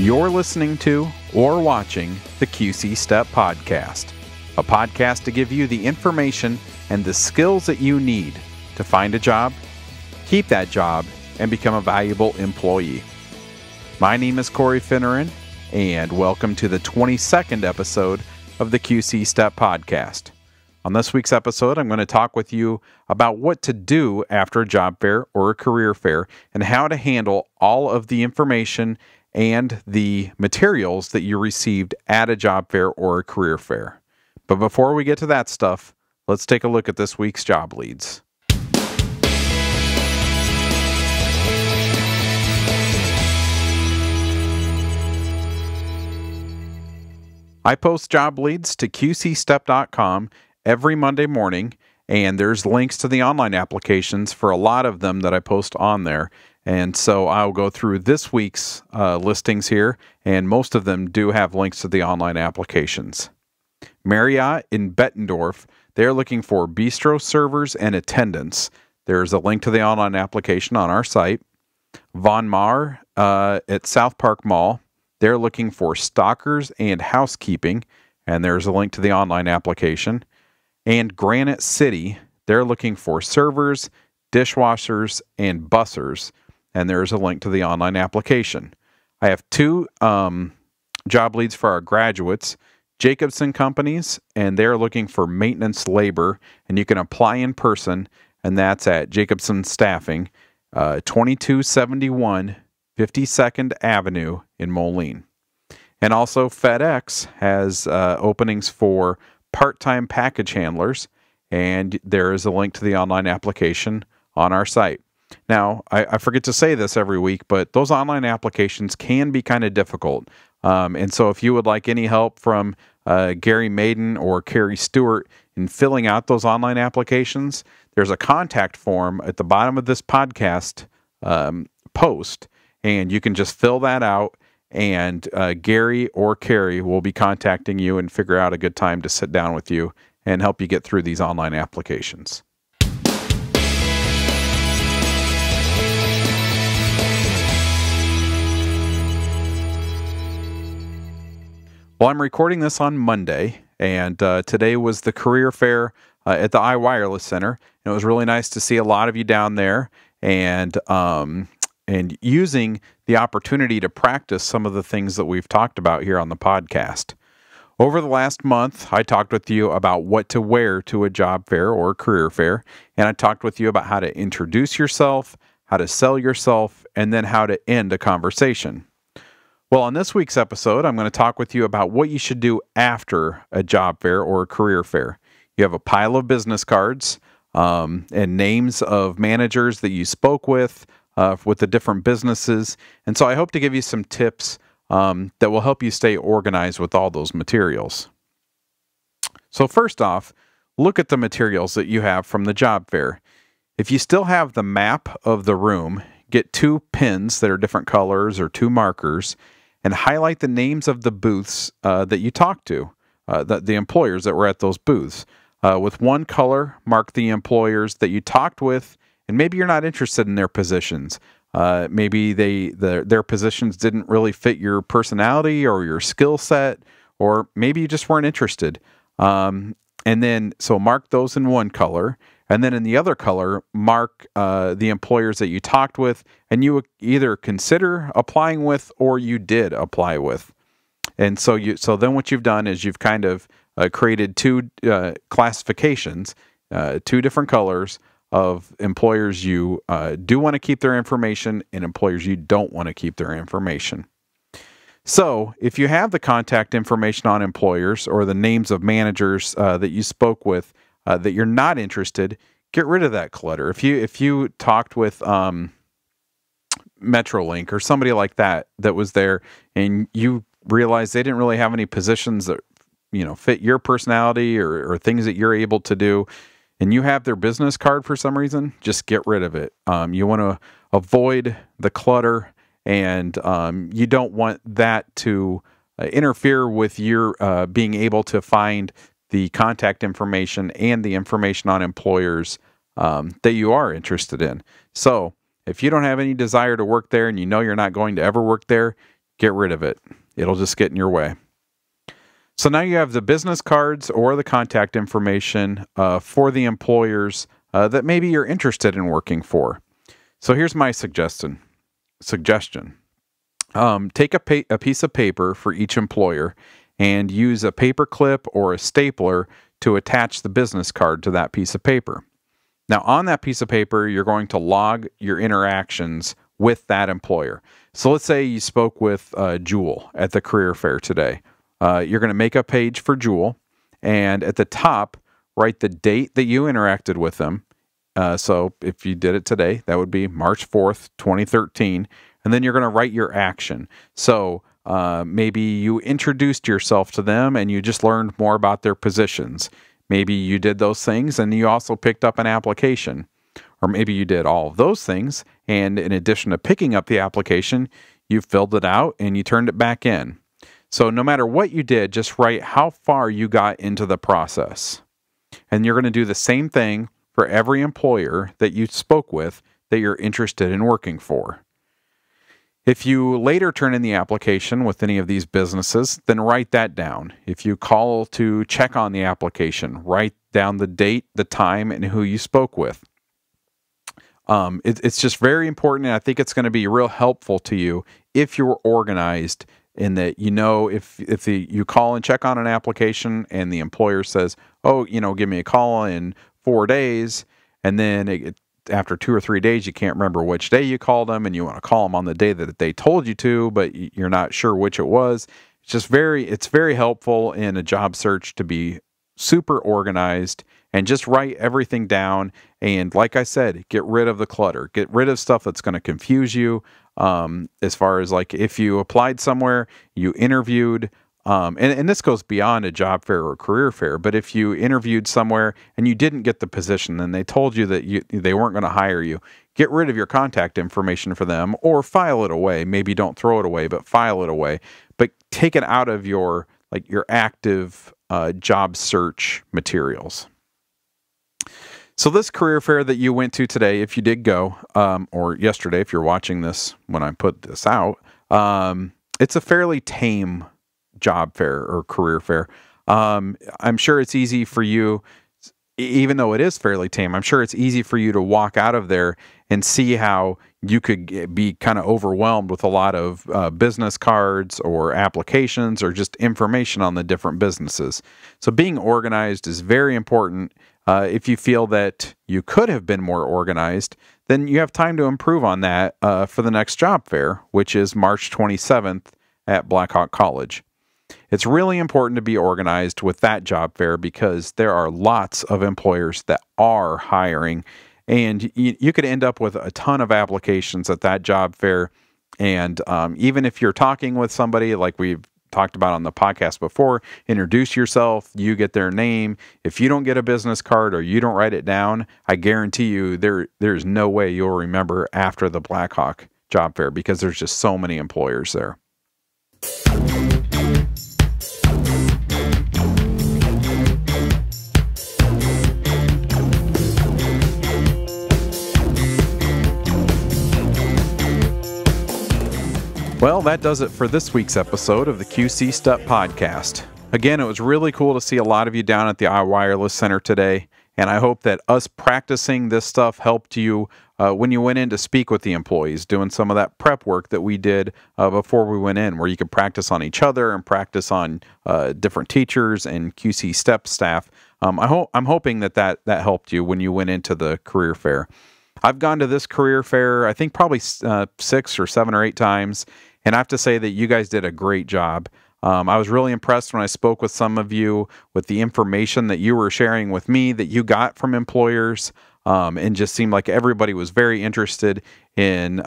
You're listening to or watching the QC Step Podcast, a podcast to give you the information and the skills that you need to find a job, keep that job, and become a valuable employee. My name is Corey Finneran, and welcome to the 22nd episode of the QC Step Podcast. On this week's episode, I'm going to talk with you about what to do after a job fair or a career fair and how to handle all of the information and the materials that you received at a job fair or a career fair. But before we get to that stuff, let's take a look at this week's job leads. I post job leads to qcstep.com every Monday morning, and there's links to the online applications for a lot of them that I post on there. And so I'll go through this week's listings here, and most of them do have links to the online applications. Marriott in Bettendorf, they're looking for bistro servers and attendants. There's a link to the online application on our site. Von Maur at South Park Mall, they're looking for stockers and housekeeping, and there's a link to the online application. And Granite City, they're looking for servers, dishwashers, and bussers, and there's a link to the online application. I have two job leads for our graduates, Jacobson Companies, and they're looking for maintenance labor, and you can apply in person, and that's at Jacobson Staffing, 2271 52nd Avenue in Moline. And also FedEx has openings for part-time package handlers, and there is a link to the online application on our site. Now, I forget to say this every week, but those online applications can be kind of difficult. And so if you would like any help from Gary Maiden or Carrie Stewart in filling out those online applications, there's a contact form at the bottom of this podcast post, and you can just fill that out, and Gary or Carrie will be contacting you and figure out a good time to sit down with you and help you get through these online applications. Well, I'm recording this on Monday, and today was the career fair at the iWireless Center. And it was really nice to see a lot of you down there, and using the opportunity to practice some of the things that we've talked about here on the podcast. Over the last month, I talked with you about what to wear to a job fair or a career fair, and I talked with you about how to introduce yourself, how to sell yourself, and then how to end a conversation. Well, on this week's episode, I'm going to talk with you about what you should do after a job fair or a career fair. You have a pile of business cards and names of managers that you spoke with the different businesses. And so I hope to give you some tips that will help you stay organized with all those materials. So first off, look at the materials that you have from the job fair. If you still have the map of the room, get two pins that are different colors or two markers, and highlight the names of the booths that you talked to, the employers that were at those booths. With one color, mark the employers that you talked with, and maybe you're not interested in their positions. Maybe their positions didn't really fit your personality or your skill set, or maybe you just weren't interested. And then, so mark those in one color, and then in the other color, mark the employers that you talked with, and you either consider applying with or you did apply with. And so then what you've done is you've kind of created two classifications, two different colors of employers you do want to keep their information and employers you don't want to keep their information. So if you have the contact information on employers or the names of managers that you spoke with that you're not interested, get rid of that clutter. If you talked with Metrolink or somebody like that was there, and you realize they didn't really have any positions that fit your personality or things that you're able to do, and you have their business card for some reason, just get rid of it. You want to avoid the clutter, and you don't want that to interfere with your being able to find the contact information and the information on employers that you are interested in. So if you don't have any desire to work there and you know you're not going to ever work there, get rid of it. It'll just get in your way. So now you have the business cards or the contact information for the employers that maybe you're interested in working for. So here's my suggestion. Take a piece of paper for each employer and use a paper clip or a stapler to attach the business card to that piece of paper. Now, on that piece of paper, you're going to log your interactions with that employer. So let's say you spoke with Jewel at the career fair today. You're going to make a page for Jewel, and at the top, write the date that you interacted with them. So if you did it today, that would be March 4th, 2013. And then you're going to write your action. So maybe you introduced yourself to them and you just learned more about their positions. Maybe you did those things and you also picked up an application. Or maybe you did all of those things, and in addition to picking up the application, you filled it out and you turned it back in. So no matter what you did, just write how far you got into the process. And you're going to do the same thing for every employer that you spoke with that you're interested in working for. If you later turn in the application with any of these businesses, then write that down. If you call to check on the application, write down the date, the time, and who you spoke with. It's just very important, and I think it's going to be real helpful to you if you're organized in that, you know, if you call and check on an application and the employer says, oh, give me a call in 4 days, and then after 2 or 3 days, you can't remember which day you called them, and you want to call them on the day that they told you to, but you're not sure which it was. It's very helpful in a job search to be super organized and just write everything down. And like I said, get rid of the clutter. Get rid of stuff that's going to confuse you. As far as like if you applied somewhere, you interviewed, and this goes beyond a job fair or a career fair, but if you interviewed somewhere and you didn't get the position and they told you that they weren't going to hire you, get rid of your contact information for them or file it away. Maybe don't throw it away, but file it away. But take it out of your active job search materials. So this career fair that you went to today, if you did go, or yesterday, if you're watching this when I put this out, it's a fairly tame job fair or career fair. I'm sure it's easy for you, even though it is fairly tame, I'm sure it's easy for you to walk out of there and see how you could be kind of overwhelmed with a lot of business cards or applications or just information on the different businesses. So being organized is very important. If you feel that you could have been more organized, then you have time to improve on that for the next job fair, which is March 27th at Blackhawk College. It's really important to be organized with that job fair because there are lots of employers that are hiring, and you could end up with a ton of applications at that job fair. And even if you're talking with somebody like we've talked about on the podcast before, introduce yourself, you get their name. If you don't get a business card or you don't write it down, I guarantee you there's no way you'll remember after the Blackhawk job fair because there's just so many employers there. Well, that does it for this week's episode of the QC Step Podcast. Again, it was really cool to see a lot of you down at the iWireless Center today, and I hope that us practicing this stuff helped you when you went in to speak with the employees, doing some of that prep work that we did before we went in, where you could practice on each other and practice on different teachers and QC Step staff. I'm hoping that helped you when you went into the career fair. I've gone to this career fair, I think probably 6 or 7 or 8 times, and I have to say that you guys did a great job. I was really impressed when I spoke with some of you with the information that you were sharing with me that you got from employers, and just seemed like everybody was very interested in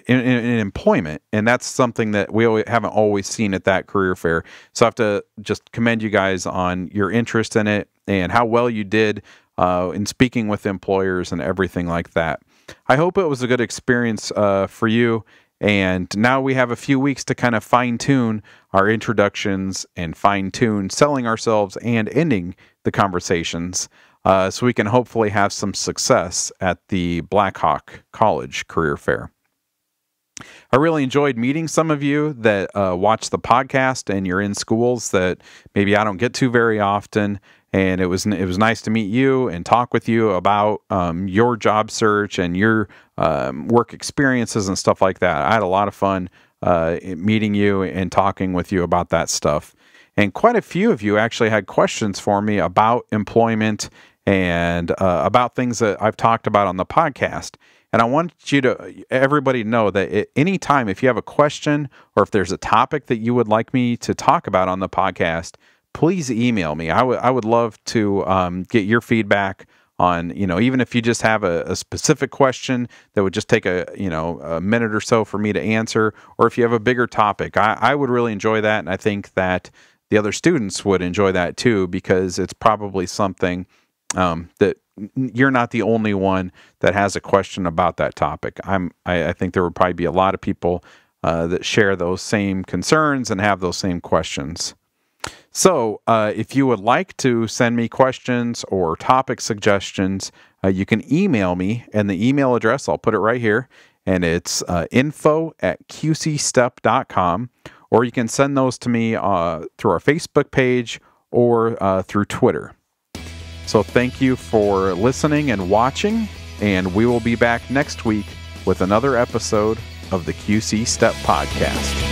employment, and that's something that we haven't always seen at that career fair. So I have to just commend you guys on your interest in it and how well you did in speaking with employers and everything like that. I hope it was a good experience for you. And now we have a few weeks to kind of fine-tune our introductions and fine-tune selling ourselves and ending the conversations so we can hopefully have some success at the Blackhawk College Career Fair. I really enjoyed meeting some of you that watch the podcast and you're in schools that maybe I don't get to very often. And it was nice to meet you and talk with you about your job search and your work experiences and stuff like that. I had a lot of fun meeting you and talking with you about that stuff. And quite a few of you actually had questions for me about employment and about things that I've talked about on the podcast. And I want everybody to know that anytime, if you have a question or if there's a topic that you would like me to talk about on the podcast, please email me. I would love to get your feedback on, even if you just have a specific question that would just take a minute or so for me to answer, or if you have a bigger topic, I would really enjoy that. And I think that the other students would enjoy that too, because it's probably something that you're not the only one that has a question about that topic. I think there would probably be a lot of people that share those same concerns and have those same questions. So if you would like to send me questions or topic suggestions, you can email me, and the email address, I'll put it right here, and it's info@qcstep.com, or you can send those to me through our Facebook page or through Twitter. So thank you for listening and watching, and we will be back next week with another episode of the QC Step Podcast.